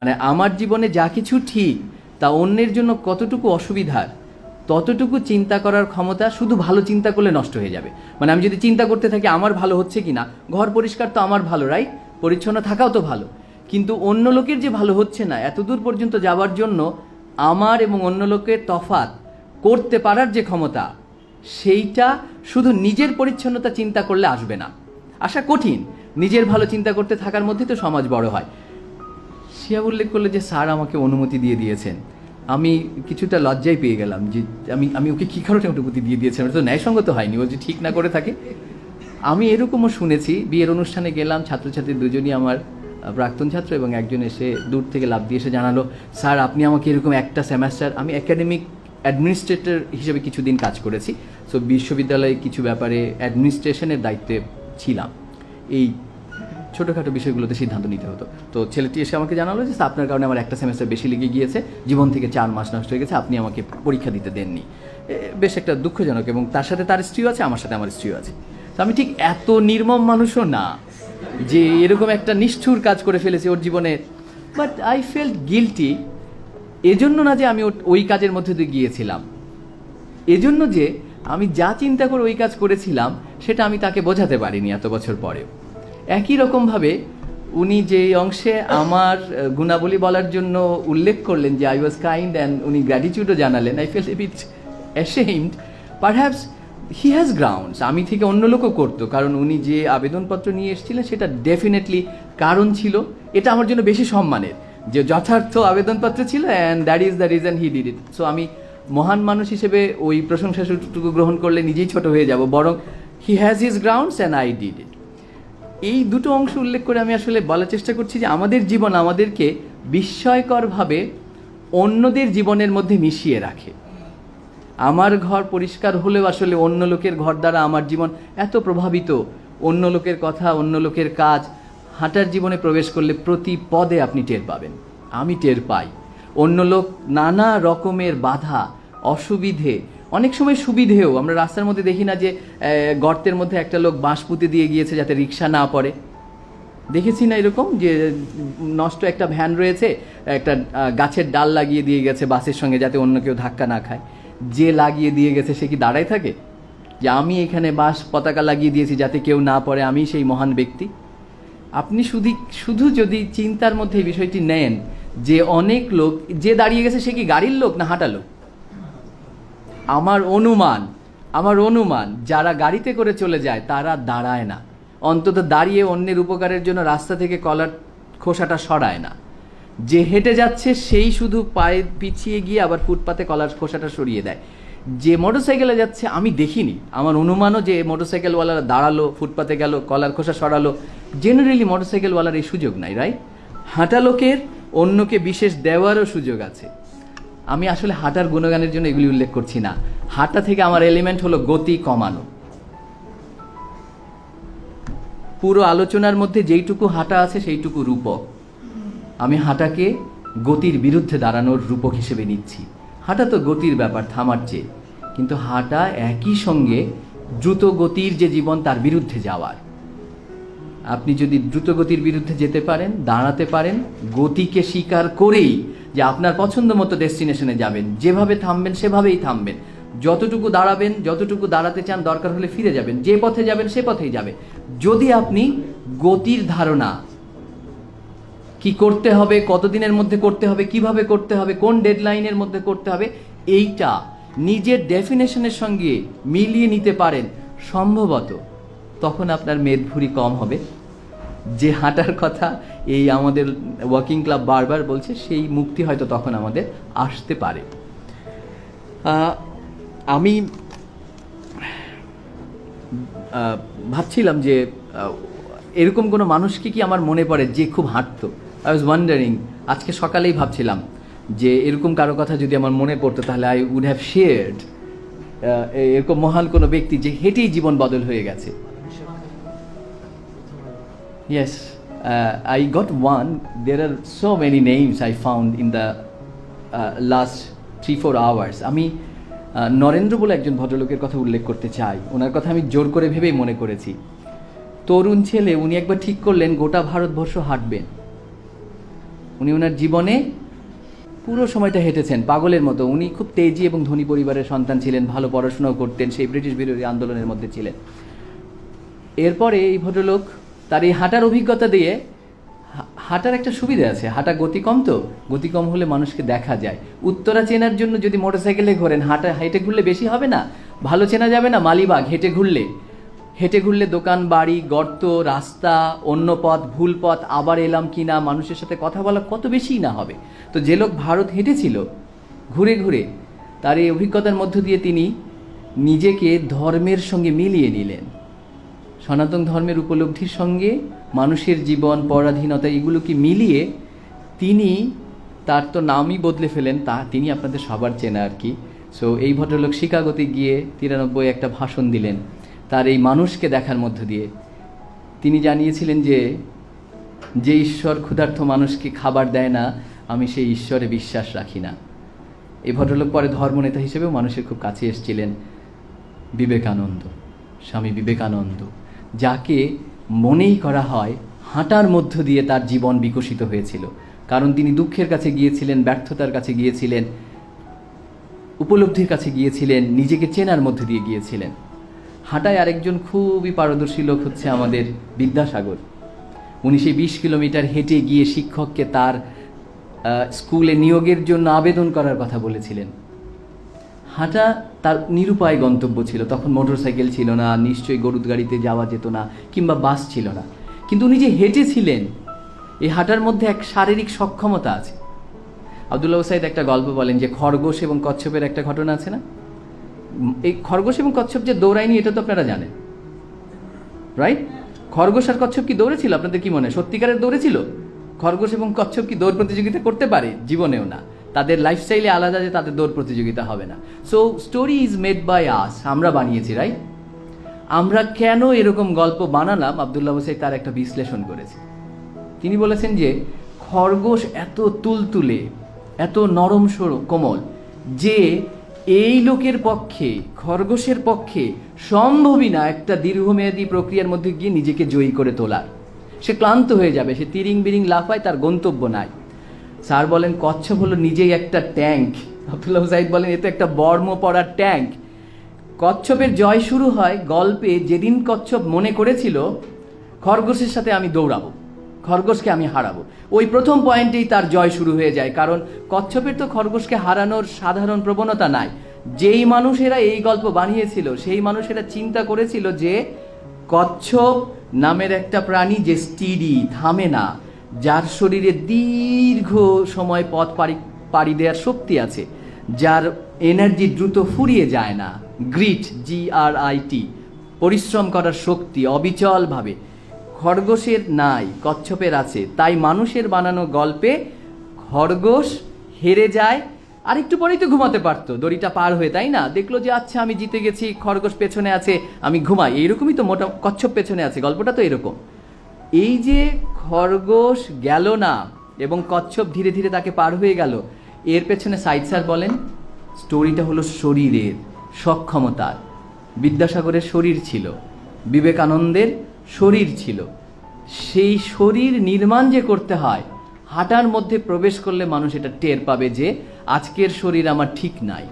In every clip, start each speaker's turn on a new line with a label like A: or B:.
A: মানে আমার জীবনে যা কিছু ঠিক তা অন্যের জন্য কতটুকু অসুবিধার ততটুকু চিন্তা করার ক্ষমতা শুধু ভালো চিন্তা করলে নষ্ট হয়ে যাবে। মানে আমি যদি চিন্তা করতে থাকি আমার ভালো হচ্ছে কিনা, ঘর পরিষ্কার তো আমার ভালো, রাইট, পরিচ্ছন্ন থাকাও তো ভালো, কিন্তু অন্য লোকের যে ভালো হচ্ছে না এতদূর পর্যন্ত যাওয়ার জন্য আমার এবং অন্য লোকের তফাৎ করতে পারার যে ক্ষমতা, সেইটা শুধু নিজের পরিচ্ছন্নতা চিন্তা করলে আসবে না, আসা কঠিন। নিজের ভালো চিন্তা করতে থাকার মধ্যে তো সমাজ বড় হয়। শিয়া উল্লেখ করলে যে স্যার আমাকে অনুমতি দিয়ে দিয়েছেন, আমি কিছুটা লজ্জায় পেয়ে গেলাম যে আমি ওকে কী কারণে অনুমতি দিয়ে দিয়েছেন, এটা তো ন্যায়সঙ্গত হয়নি, ও যে ঠিক না করে থাকে। আমি এরকমও শুনেছি, বিয়ের অনুষ্ঠানে গেলাম, ছাত্রছাত্রী দুজনই আমার প্রাক্তন ছাত্র, এবং একজন এসে দূর থেকে লাফ দিয়ে এসে জানালো, স্যার আপনি আমাকে এরকম একটা সেমেস্টার, আমি একাডেমিক অ্যাডমিনিস্ট্রেটর হিসেবে কিছুদিন কাজ করেছি, সো বিশ্ববিদ্যালয়ে কিছু ব্যাপারে অ্যাডমিনিস্ট্রেশনের দায়িত্বে ছিলাম, এই ছোটোখাটো বিষয়গুলোতে সিদ্ধান্ত নিতে হতো। তো ছেলেটি এসে আমাকে জানালো যে আপনার কারণে আমার একটা সেমেস্টার বেশি লেগে গিয়েছে, জীবন থেকে 4 মাস নষ্ট হয়ে গেছে, আপনি আমাকে পরীক্ষা দিতে দেননি। বেশ একটা দুঃখজনক, এবং তার সাথে তার স্ত্রীও আছে, আমার সাথে আমার স্ত্রীও আছে। তো আমি ঠিক এত নির্মম মানুষও না যে এরকম একটা নিষ্ঠুর কাজ করে ফেলেছি ওর জীবনে, বাট আই ফেল্ট গিল্টি। এজন্য না যে আমি ওই কাজের মধ্যে দিয়ে গিয়েছিলাম, এজন্য যে আমি যা চিন্তা করে ওই কাজ করেছিলাম সেটা আমি তাকে বোঝাতে পারিনি এত বছর পরেও। একই রকমভাবে উনি যে অংশে আমার গুণাবলী বলার জন্য উল্লেখ করলেন যে আই ওয়াজ কাইন্ড অ্যান্ড উনি গ্র্যাটিটিউডও জানালেন, I felt a bit ashamed, perhaps he has grounds. আমি থেকে অন্য লোকও করতো, কারণ উনি যে আবেদনপত্র নিয়ে এসেছিলেন সেটা ডেফিনেটলি কারণ ছিল, এটা আমার জন্য বেশি সম্মানের যে যথার্থ আবেদনপত্র ছিল, and that is the reason he did it. So আমি মহান মানুষ হিসেবে ওই প্রশংসাটুকু গ্রহণ করলে নিজেই ছোট হয়ে যাব, বরং he has his grounds and I did it. এই দুটো অংশ উল্লেখ করে আমি আসলে বলার চেষ্টা করছি যে আমাদের জীবন আমাদেরকে বিস্ময়করভাবে অন্যদের জীবনের মধ্যে মিশিয়ে রাখে। আমার ঘর পরিষ্কার হলেও আসলে অন্য লোকের ঘর দ্বারা আমার জীবন এত প্রভাবিত, অন্য লোকের কথা, অন্য লোকের কাজ হাঁটার জীবনে প্রবেশ করলে প্রতি পদে আপনি টের পাবেন, আমি টের পাই। অন্য লোক নানা রকমের বাধা, অসুবিধে, অনেক সময় সুবিধেও, আমরা রাস্তার মধ্যে দেখি না যে গর্তের মধ্যে একটা লোক বাঁশ পুঁতে দিয়ে গিয়েছে যাতে রিক্সা না পড়ে, দেখেছি না এরকম, যে নষ্ট একটা ভ্যান রয়েছে, একটা গাছের ডাল লাগিয়ে দিয়ে গেছে বাসের সঙ্গে যাতে অন্য কেউ ধাক্কা না খায়। যে লাগিয়ে দিয়ে গেছে সে কি দাঁড়ায় থাকে যে আমি এখানে বাঁশ পতাকা লাগিয়ে দিয়েছি যাতে কেউ না পড়ে, আমি সেই মহান ব্যক্তি? আপনি শুধু যদি চিন্তার মধ্যে এই বিষয়টি নেন যে অনেক লোক যে দাঁড়িয়ে গেছে সে কি গাড়ির লোক না হাঁটা লোক? আমার অনুমান যারা গাড়িতে করে চলে যায় তারা দাঁড়ায় না, অন্তত দাঁড়িয়ে অন্যের উপকারের জন্য রাস্তা থেকে কলার খোসাটা সরায় না। যে হেঁটে যাচ্ছে সেই শুধু পায়ে পিছিয়ে গিয়ে আবার ফুটপাতে কলার খোসাটা সরিয়ে দেয়। যে মোটরসাইকেলে যাচ্ছে আমি দেখিনি, আমার অনুমানও যে মোটরসাইকেলওয়ালারা দাঁড়ালো, ফুটপাতে গেল, কলার খোসা সরালো, জেনারেলি মোটরসাইকেলওয়ালার এই সুযোগ নাই, রাইট? হাঁটা লোকের অন্যকে বিশেষ দেওয়ারও সুযোগ আছে। আমি আসলে হাঁটার গুণগানের জন্য এগুলি উল্লেখ করছি না, হাঁটা থেকে আমার এলিমেন্ট হলো গতি কমানো। পুরো আলোচনার মধ্যে যেইটুকু হাঁটা আছে সেইটুকু রূপক, আমি হাঁটাকে গতির বিরুদ্ধে দাঁড়ানোর রূপক হিসেবে নিচ্ছি। হাঁটা তো গতির ব্যাপার, থামার চেয়ে, কিন্তু হাঁটা একই সঙ্গে দ্রুত গতির যে জীবন তার বিরুদ্ধে যাওয়ার। আপনি যদি দ্রুত গতির বিরুদ্ধে যেতে পারেন, দাঁড়াতে পারেন, গতিকে স্বীকার করেই যে আপনার পছন্দ মতো ডেস্টিনেশনে যাবেন, যেভাবে থামবেন সেভাবেই থামবেন, যতটুকু দাঁড়াবেন, যতটুকু দাঁড়াতে চান দরকার হলে ফিরে যাবেন, যে পথে যাবেন সে পথেই যাবে। যদি আপনি গতির ধারণা, কি করতে হবে, কতদিনের মধ্যে করতে হবে, কিভাবে করতে হবে, কোন ডেডলাইনের মধ্যে করতে হবে, এইটা নিজের ডেফিনেশনের সঙ্গে মিলিয়ে নিতে পারেন, সম্ভবত তখন আপনার মেদভুরি কম হবে। যে হাঁটার কথা এই আমাদের ওয়াকিং ক্লাব বারবার বলছে, সেই মুক্তি হয়তো তখন আমাদের আসতে পারে। আমি ভাবছিলাম যে এরকম কোনো মানুষকে কি আমার মনে পড়ে যে খুব হাঁটতো। আই ওয়াজ ওয়ান্ডারিং, আজকে সকালেই ভাবছিলাম যে এরকম কারো কথা যদি আমার মনে পড়তো তাহলে আই উড হ্যাভ শেয়ার্ড এরকম মহান কোনো ব্যক্তি যে হেঁটেই জীবন বদল হয়ে গেছে। Yes, I got one. There are so many names I found in the last 3-4 hours. আমি নরেন্দ্র বলে একজন ভদ্রলোকের কথা উল্লেখ করতে চাই। ওনার কথা আমি জোর করে ভেবেই মনে করেছি। তরুণ ছেলে, উনি একবার ঠিক করলেন গোটা ভারতবর্ষ হাঁটবেন। উনি ওনার জীবনে পুরো সময়টা হেঁটেছেন পাগলের মতো। উনি খুব তেজি এবং ধনী পরিবারের সন্তান ছিলেন, ভালো পড়াশোনাও করতেন, সেই ব্রিটিশ বিরোধী আন্দোলনের মধ্যে ছিলেন। এরপরে এই ভদ্রলোক তার এই হাঁটার অভিজ্ঞতা দিয়ে, হাঁটার একটা সুবিধা আছে, হাঁটা গতি কম, তো গতি কম হলে মানুষকে দেখা যায়। উত্তরা চেনার জন্য যদি মোটরসাইকেলে ঘোরেন, হেঁটে ঘুরলে বেশি হবে না? ভালো চেনা যাবে না মালিবাগ হেঁটে ঘুরলে দোকান বাড়ি, গর্ত, রাস্তা, অন্য পথ, ভুল পথ, আবার এলাম কিনা, মানুষের সাথে কথা বলা কত বেশি না হবে। তো যে লোক ভারত হেঁটেছিল ঘুরে ঘুরে, তার এই অভিজ্ঞতার মধ্য দিয়ে তিনি নিজেকে ধর্মের সঙ্গে মিলিয়ে নিলেন, সনাতন ধর্মের উপলব্ধির সঙ্গে মানুষের জীবন, পরাধীনতা, এগুলোকে মিলিয়ে তিনি তার তো নামই বদলে ফেলেন। তিনি আপনাদের সবার চেনা আর কি। সো এই ভদ্রলোক শিকাগোতে গিয়ে 93 একটা ভাষণ দিলেন তার এই মানুষকে দেখার মধ্য দিয়ে। তিনি জানিয়েছিলেন যে ঈশ্বর ক্ষুধার্ত মানুষকে খাবার দেয় না, আমি সেই ঈশ্বরে বিশ্বাস রাখি না। এই ভদ্রলোক পরে ধর্মনেতা হিসেবেও মানুষের খুব কাছে এসেছিলেন। বিবেকানন্দ, স্বামী বিবেকানন্দ, যাকে মনেই করা হয় হাঁটার মধ্য দিয়ে তার জীবন বিকশিত হয়েছিল। কারণ তিনি দুঃখের কাছে গিয়েছিলেন, ব্যর্থতার কাছে গিয়েছিলেন, উপলব্ধির কাছে গিয়েছিলেন, নিজেকে চেনার মধ্য দিয়ে গিয়েছিলেন। হাঁটায় আরেকজন খুবই পারদর্শী লোক হচ্ছে আমাদের বিদ্যাসাগর। উনি সেই 20 কিলোমিটার হেঁটে গিয়ে শিক্ষককে তার স্কুলে নিয়োগের জন্য আবেদন করার কথা বলেছিলেন। হাঁটা তার নিরুপায় গন্তব্য ছিল। তখন মোটরসাইকেল ছিল না, নিশ্চয়ই গরুর গাড়িতে যাওয়া যেত না, কিংবা বাস ছিল না। কিন্তু উনি যে হেঁটেছিলেন, এই হাঁটার মধ্যে এক শারীরিক সক্ষমতা আছে। আব্দুল্লাহ সাইদ একটা গল্প বলেন যে খরগোশ এবং কচ্ছপের একটা ঘটনা আছে না? এই খরগোশ এবং কচ্ছপ যে দৌড়ায়নি, এটা তো আপনারা জানেন, রাইট? খরগোশ আর কচ্ছপ কি দৌড়েছিল? আপনাদের কি মনে হয় সত্যিকারের দৌড়েছিল? খরগোশ এবং কচ্ছপ কি দৌড় প্রতিযোগিতা করতে পারে? জীবনেও না। তাদের লাইফস্টাইলে আলাদা, যে তাদের দৌড় প্রতিযোগিতা হবে না। So story is made by us, আমরা বানিয়েছি, রাইট? আমরা কেন এরকম গল্প বানালাম? আব্দুল্লাহ সাইদ তার একটা বিশ্লেষণ করেছে। তিনি বলেছেন যে খরগোশ এত তুলতুলে, এত নরম কোমল, যে এই লোকের পক্ষে, খরগোশের পক্ষে সম্ভবই না একটা দীর্ঘমেয়াদী প্রক্রিয়ার মধ্যে গিয়ে নিজেকে জয়ী করে তোলার। সে ক্লান্ত হয়ে যাবে, সে তিরিং বিরিং লাফায়, তার গন্তব্য নাই। স্যার বলেন কচ্ছপ হলো নিজেই একটা ট্যাঙ্ক। আব্দুল্লাহ সাইদ বলেন এ তো একটা বর্ম পড়ার ট্যাঙ্ক। কচ্ছপের জয় শুরু হয় গল্পে, যেদিন কচ্ছপ মনে করেছিল খরগোশের সাথে আমি দৌড়াবো, খরগোশকে আমি হারাবো। ওই প্রথম পয়েন্টেই তার জয় শুরু হয়ে যায়। কারণ কচ্ছপের তো খরগোশকে হারানোর সাধারণ প্রবণতা নাই। যেই মানুষেরা এই গল্প বানিয়েছিল, সেই মানুষেরা চিন্তা করেছিল যে কচ্ছপ নামের একটা প্রাণী যে স্টিডি, থামে না, যার শরীরে দীর্ঘ সময় পথ পাড়ি দেওয়ার শক্তি আছে, যার এনার্জি দ্রুত ফুরিয়ে যায় না, গ্রিট, GRIT, পরিশ্রম করার শক্তি অবিচলভাবে খরগোশের নাই, কচ্ছপের আছে। তাই মানুষের বানানো গল্পে খরগোশ হেরে যায়, আর একটু পরেই তো ঘুমাতে পারতো, দড়িটা পার হয়ে, তাই না? দেখলো যে আচ্ছা আমি জিতে গেছি, খরগোশ পেছনে আছে, আমি ঘুমাই। এইরকমই তো মোটা কচ্ছপ পেছনে আছে, গল্পটা তো এরকম। এই যে খরগোশ গেল না এবং কচ্ছপ ধীরে ধীরে তাকে পার হয়ে গেল, এর পেছনে সাইদ স্যার বলেন স্টোরিটা হলো শরীরের সক্ষমতার। বিদ্যাসাগরের শরীর ছিল, বিবেকানন্দের শরীর ছিল। সেই শরীর নির্মাণ যে করতে হয়, হাঁটার মধ্যে প্রবেশ করলে মানুষ এটা টের পাবে যে আজকের শরীর আমার ঠিক নাই।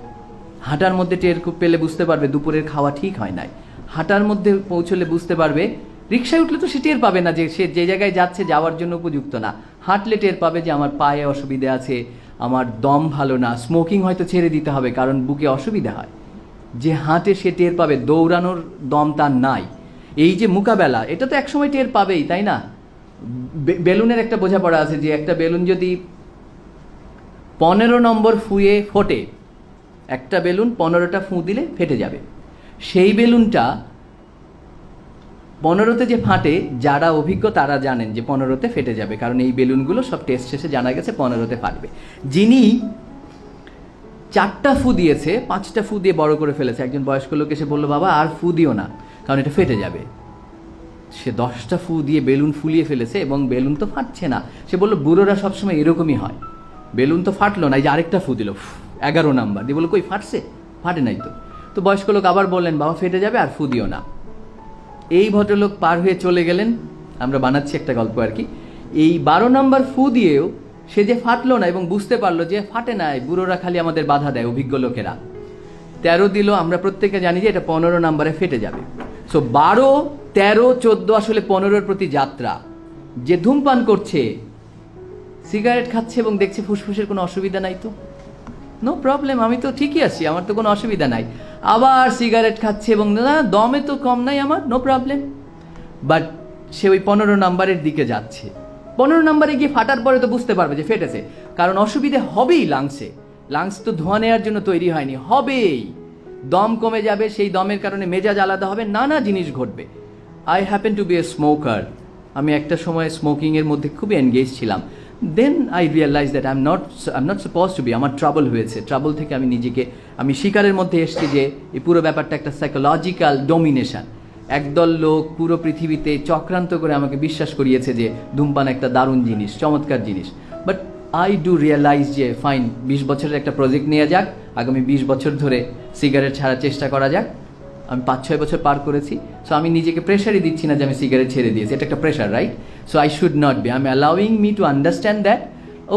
A: হাঁটার মধ্যে টের পেলে বুঝতে পারবে দুপুরের খাওয়া ঠিক হয় নাই। হাঁটার মধ্যে পৌঁছলে বুঝতে পারবে, রিক্সায় উঠলে তো সে টের পাবে না যে সে যে জায়গায় যাচ্ছে যাওয়ার জন্য উপযুক্ত না। হাঁটলে টের পাবে যে আমার পায়ে অসুবিধা আছে, আমার দম ভালো না, স্মোকিং হয়তো ছেড়ে দিতে হবে কারণ বুকে অসুবিধা হয়। যে হাঁটে সে টের পাবে দৌড়ানোর দম তার নাই। এই যে মোকাবেলা, এটা তো একসময় টের পাবেই, তাই না? বেলুনের একটা বোঝাপড়া আছে যে একটা বেলুন যদি 15 নম্বর ফুঁয়ে ফোটে, একটা বেলুন 15টা ফুঁ দিলে ফেটে যাবে। সেই বেলুনটা 15তে যে ফাটে, যারা অভিজ্ঞ তারা জানেন যে 15তে ফেটে যাবে, কারণ এই বেলুনগুলো সব টেস্ট শেষে জানা গেছে 15তে ফাটবে। যিনি 4টা ফু দিয়েছে, 5টা ফু দিয়ে বড় করে ফেলেছে, একজন বয়স্ক লোক এসে বললো বাবা আর ফু দিও না, কারণ এটা ফেটে যাবে। সে 10টা ফু দিয়ে বেলুন ফুলিয়ে ফেলেছে এবং বেলুন তো ফাটছে না। সে বললো বুড়োরা সবসময় এরকমই হয়, বেলুন তো ফাটলো না, এই যে আরেকটা ফু দিল 11 নাম্বার দিয়ে, বললো কই ফাটছে? ফাটে নাই তো। তো বয়স্ক লোক আবার বললেন বাবা ফেটে যাবে, আর ফু দিও না। এই ভদ্রলোক পার হয়ে চলে গেলেন। আমরা বানাচ্ছি একটা গল্প আর কি। এই 12 নম্বর ফু দিয়েও সে যে ফাটলো না এবং বুঝতে পারলো যে ফাটে না, বুড়োরা খালি আমাদের বাধা দেয়, অভিজ্ঞ লোকেরা। 13 দিল, আমরা প্রত্যেকে জানি যে এটা 15 নম্বরে ফেটে যাবে। সো 12, 13, 14 আসলে 15-র প্রতি যাত্রা। যে ধূমপান করছে, সিগারেট খাচ্ছে এবং দেখছে ফুসফুসের কোনো অসুবিধা নাই, তো নো প্রবলেম, আমি তো ঠিকই আছি, আমার তো কোনো অসুবিধা নাই। আবার সিগারেট খাচ্ছে এবং না, দমে তো কম নাই আমার, নো প্রবলেম। বাট সে ওই 15 নম্বরের দিকে যাচ্ছে। 15 নম্বরে গিয়ে ফাটার পরে তো বুঝতে পারবে যে ফেটেছে, কারণ অসুবিধে হবেই লাংসে। লাংস তো ধোঁয়া নেওয়ার জন্য তৈরি হয়নি, হবেই। দম কমে যাবে, সেই দমের কারণে মেজাজ আলাদা হবে, নানা জিনিস ঘটবে। I happen to be a smoker. আমি একটা সময় স্মোকিংয়ের মধ্যে খুবই এনগেজ ছিলাম। Then I realise that I am not suppose to be. আমার ট্রাবল হয়েছে, ট্রাবল থেকে আমি শিকারের মধ্যে এসেছি যে এই পুরো ব্যাপারটা একটা সাইকোলজিক্যাল ডমিনেশন। একদল লোক পুরো পৃথিবীতে চক্রান্ত করে আমাকে বিশ্বাস করিয়েছে যে ধূমপান একটা দারুণ জিনিস, চমৎকার জিনিস। বাট আই ডু রিয়েলাইজ যে ফাইন, 20 বছরের একটা প্রজেক্ট নেওয়া যাক, আগামী 20 বছর ধরে সিগারেট ছাড়ার চেষ্টা করা যাক। আমি 5-6 বছর পার করেছি। সো আমি নিজেকে প্রেশারই দিচ্ছি না যে আমি সিগারেট ছেড়ে দিয়েছি, এটা একটা pressure, right? So I should not be. I am allowing me to understand that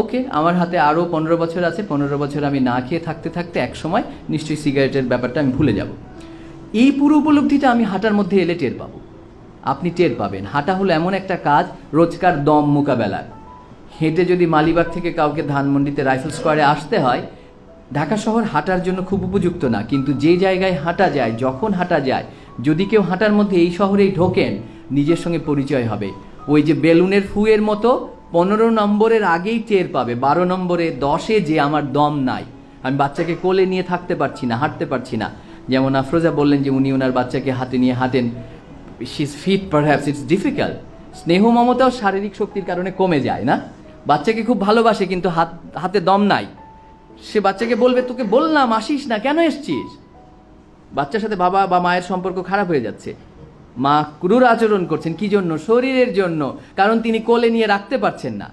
A: okay, আমার হাতে আরও 15 বছর আছে, 15 বছর আমি না খেয়ে থাকতে থাকতে এক সময় নিশ্চয়ই সিগারেটের ব্যাপারটা আমি ভুলে যাব। এই পুরো উপলব্ধিটা আমি হাঁটার মধ্যে এলে টের পাবো। আপনি টের পাবেন, হাঁটা হলো এমন একটা কাজ রোজকার দম মোকাবেলার। হেঁটে যদি মালিবাগ থেকে কাউকে ধানমন্ডিতে রাইফেল স্কোয়ারে আসতে হয়, ঢাকা শহর হাঁটার জন্য খুব উপযুক্ত না, কিন্তু যে জায়গায় হাঁটা যায়, যখন হাঁটা যায়, যদি কেউ হাঁটার মধ্যে এই শহরেই ঢোকেন, নিজের সঙ্গে পরিচয় হবে। ওই যে বেলুনের ফুয়ের মতো 15 নম্বরের আগেই টের পাবে, 12 নম্বরে 10-এ যে আমার দম নাই, আমি বাচ্চাকে কোলে নিয়ে থাকতে পারছি না, হাঁটতে পারছি না। যেমন আফরোজা বললেন যে উনি ওনার বাচ্চাকে হাতে নিয়ে হাঁটেন, she is fit, perhaps it's difficult. স্নেহ মমতাও শারীরিক শক্তির কারণে কমে যায় না? বাচ্চাকে খুব ভালোবাসে কিন্তু হাতে দম নাই। সে বাচ্চাকে বলবে তোকে বললাম আসিস না, কেন এসছিস? বাচ্চার সাথে বাবা বা মায়ের সম্পর্ক খারাপ হয়ে যাচ্ছে, মা ক্রূর আচরণ করছেন, কি জন্য? শরীরের জন্য, কারণ তিনি কোলে নিয়ে রাখতে পারছেন না।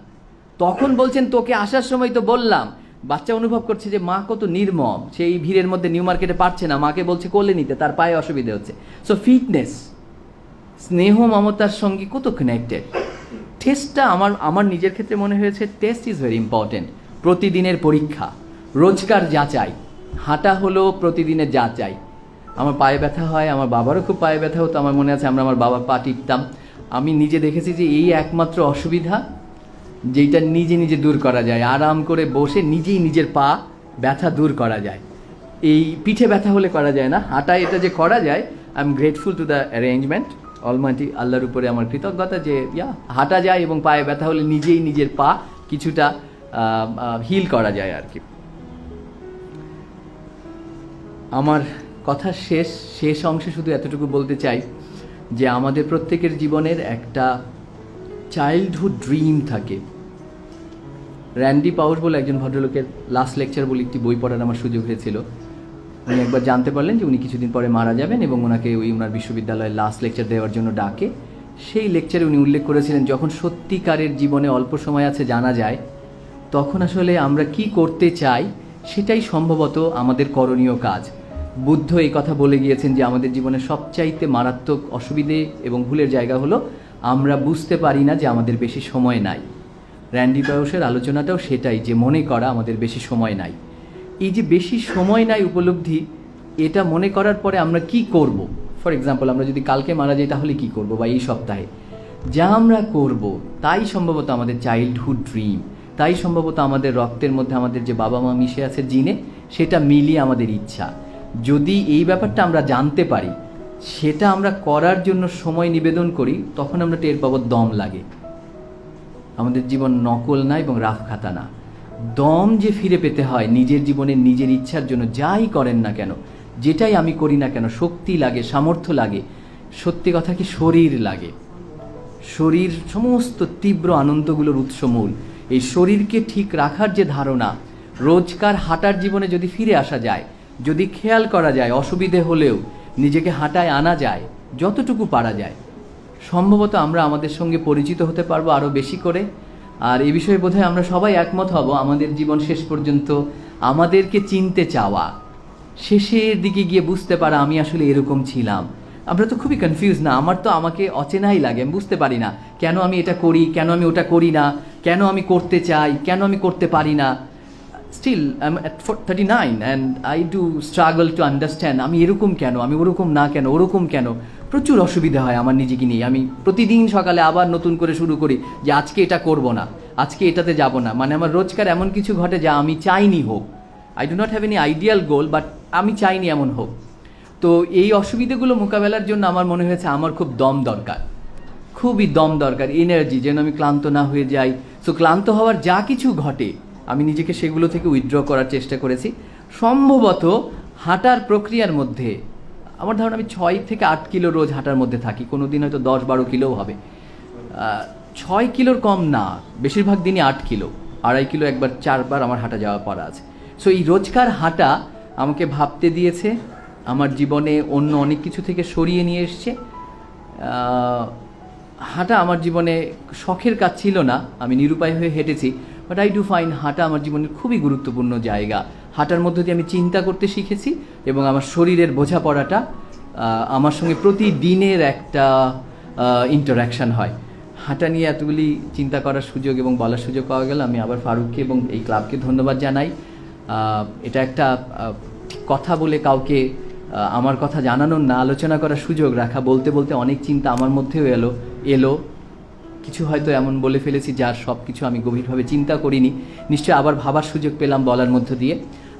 A: তখন বলছেন তোকে আসার সময় তো বললাম। বাচ্চা অনুভব করছে যে মা কত নির্মম, সেই ভিড়ের মধ্যে নিউ মার্কেটে পারছে না, মাকে বলছে কোলে নিতে, তার পায়ে অসুবিধা হচ্ছে। সো ফিটনেস, স্নেহ মমতার সঙ্গে কত কানেক্টেড। টেস্টটা আমার নিজের ক্ষেত্রে মনে হয়েছে টেস্ট ইজ ভেরি ইম্পর্টেন্ট। প্রতিদিনের পরীক্ষা, রোজকার যাচাই। হাঁটা হলো প্রতিদিনের যাচাই। আমার পায়ে ব্যথা হয়, আমার বাবারও খুব পায়ে ব্যথা হতো, আমার মনে আছে আমরা আমার বাবার পা টিপতাম। আমি নিজে দেখেছি যে এই একমাত্র অসুবিধা যেটা নিজে নিজে দূর করা যায়, আরাম করে বসে নিজেই নিজের পা ব্যথা দূর করা যায়। এই পিঠে ব্যথা হলে করা যায় না, হাঁটায় এটা যে করা যায়। I am grateful to the arrangement, Almighty আল্লাহর উপরে আমার কৃতজ্ঞতা যে হাঁটা যায় এবং পায়ে ব্যথা হলে নিজেই নিজের পা কিছুটা হিল করা যায় আর কি। আমার কথা শেষ অংশে শুধু এতটুকু বলতে চাই যে আমাদের প্রত্যেকের জীবনের একটা চাইল্ডহুড ড্রিম থাকে। র্যান্ডি পাউস বলে একজন ভদ্রলোকের লাস্ট লেকচার বলে একটি বই পড়ার আমার সুযোগ হয়েছিল। উনি একবার জানতে পারলেন যে উনি কিছুদিন পরে মারা যাবেন এবং ওনাকে ওনার বিশ্ববিদ্যালয়ে লাস্ট লেকচার দেওয়ার জন্য ডাকে। সেই লেকচারে উনি উল্লেখ করেছিলেন যখন সত্যিকারের জীবনে অল্প সময় আছে জানা যায়, তখন আসলে আমরা কি করতে চাই সেটাই সম্ভবত আমাদের করণীয় কাজ। বুদ্ধ এই কথা বলে গিয়েছেন যে আমাদের জীবনে সবচাইতে মারাত্মক অসুবিধে এবং ভুলের জায়গা হলো আমরা বুঝতে পারি না যে আমাদের বেশি সময় নাই। র্যান্ডি পাউসের আলোচনাটাও সেটাই, যে মনে করা আমাদের বেশি সময় নাই। এই যে বেশি সময় নাই উপলব্ধি, এটা মনে করার পরে আমরা কি করব। ফর এক্সাম্পল, আমরা যদি কালকে মারা যাই তাহলে কি করব, বা এই সপ্তাহে যা আমরা করব তাই সম্ভবত আমাদের চাইল্ডহুড ড্রিম, তাই সম্ভবত আমাদের রক্তের মধ্যে আমাদের যে বাবা মা মিশে আছে জিনে, সেটা মিলিয়ে আমাদের ইচ্ছা। যদি এই ব্যাপারটা আমরা জানতে পারি, সেটা আমরা করার জন্য সময় নিবেদন করি, তখন আমরা টের পাবো দম লাগে। আমাদের জীবন নকল না এবং রাফ খাতা না। দম যে ফিরে পেতে হয় নিজের জীবনের নিজের ইচ্ছার জন্য, যাই করেন না কেন, যেটাই আমি করি না কেন, শক্তি লাগে, সামর্থ্য লাগে। সত্যি কথা কি, শরীর লাগে। শরীর সমস্ত তীব্র আনন্দগুলোর উৎসমূল। এই শরীরকে ঠিক রাখার যে ধারণা, রোজকার হাঁটার জীবনে যদি ফিরে আসা যায়, যদি খেয়াল করা যায়, অসুবিধে হলেও নিজেকে হাঁটায় আনা যায়, যতটুকু পারা যায়, সম্ভবত আমরা আমাদের সঙ্গে পরিচিত হতে পারবো আরও বেশি করে। আর এই বিষয়ে বোধহয় আমরা সবাই একমত হব, আমাদের জীবন শেষ পর্যন্ত আমাদেরকে চিনতে চাওয়া, শেষের দিকে গিয়ে বুঝতে পারা আমি আসলে এরকম ছিলাম। আমরা তো খুবই কনফিউজ না? আমার তো আমাকে অচেনাই লাগে, আমি বুঝতে পারি না কেন আমি এটা করি, কেন আমি ওটা করি না, কেন আমি করতে চাই, কেন আমি করতে পারি না। Still I am at 39 and I do struggle to understand আমি এরকম কেন, আমি ওরকম না কেন, ওরকম কেন। প্রচুর অসুবিধা হয় আমার নিজেকে নিয়ে। আমি প্রতিদিন সকালে আবার নতুন করে শুরু করি যে আজকে এটা করব না, আজকে এটাতে যাব না। মানে আমার রোজকার এমন কিছু ঘটে যা আমি চাইনি হোক। I do not have any ideal goal, but আমি চাইনি এমন হোক। তো এই অসুবিধাগুলো মোকাবেলার জন্য আমার মনে হয়েছে আমার খুব দম দরকার, খুবই দম দরকার, এনার্জি, যেন আমি ক্লান্ত না হয়ে যাই। সো ক্লান্ত হওয়ার যা কিছু ঘটে আমি নিজেকে সেগুলো থেকে উইথড্র করার চেষ্টা করেছি। সম্ভবত হাঁটার প্রক্রিয়ার মধ্যে আমার ধারণা আমি 6 থেকে 8 কিলো রোজ হাঁটার মধ্যে থাকি, কোনো দিন হয়তো 10-12 কিলোও হবে। 6 কিলোর কম না, বেশিরভাগ দিনই 8 কিলো, 2.5 কিলো একবার 4 বার আমার হাঁটা যাওয়া পড়া আছে। সো এই রোজকার হাঁটা আমাকে ভাবতে দিয়েছে, আমার জীবনে অন্য অনেক কিছু থেকে সরিয়ে নিয়ে এসছে। হাঁটা আমার জীবনে শখের কাজ ছিল না, আমি নিরুপায় হয়ে হেঁটেছি, বাট আই ডু ফাইন হাঁটা আমার জীবনের খুবই গুরুত্বপূর্ণ জায়গা। হাঁটার মধ্য দিয়ে আমি চিন্তা করতে শিখেছি এবং আমার শরীরের বোঝাপড়াটা আমার সঙ্গে প্রতিদিনের একটা ইন্টারাকশান হয়। হাঁটা নিয়ে এতগুলি চিন্তা করার সুযোগ এবং বলার সুযোগ পাওয়া গেল। আমি আবার ফারুককে এবং এই ক্লাবকে ধন্যবাদ জানাই। এটা একটা কথা বলে কাউকে আমার কথা জানানোর না, আলোচনা করার সুযোগ রাখা। বলতে বলতে অনেক চিন্তা আমার মধ্যেও এলো। কিছু হয়তো এমন বলে ফেলেছি যার সব কিছু আমি গভীরভাবে চিন্তা করিনি। নিশ্চয়ই আবার ভাবার সুযোগ পেলাম বলার মধ্য দিয়ে।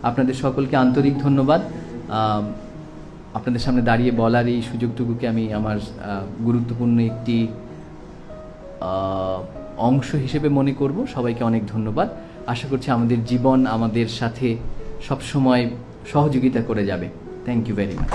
A: আপনাদের সকলকে আন্তরিক ধন্যবাদ। আপনাদের সামনে দাঁড়িয়ে বলার এই সুযোগটুকুকে আমি আমার গুরুত্বপূর্ণ একটি অংশ হিসেবে মনে করব। সবাইকে অনেক ধন্যবাদ। আশা করছি আমাদের জীবন আমাদের সাথে সবসময় সহযোগিতা করে যাবে। Thank you very much.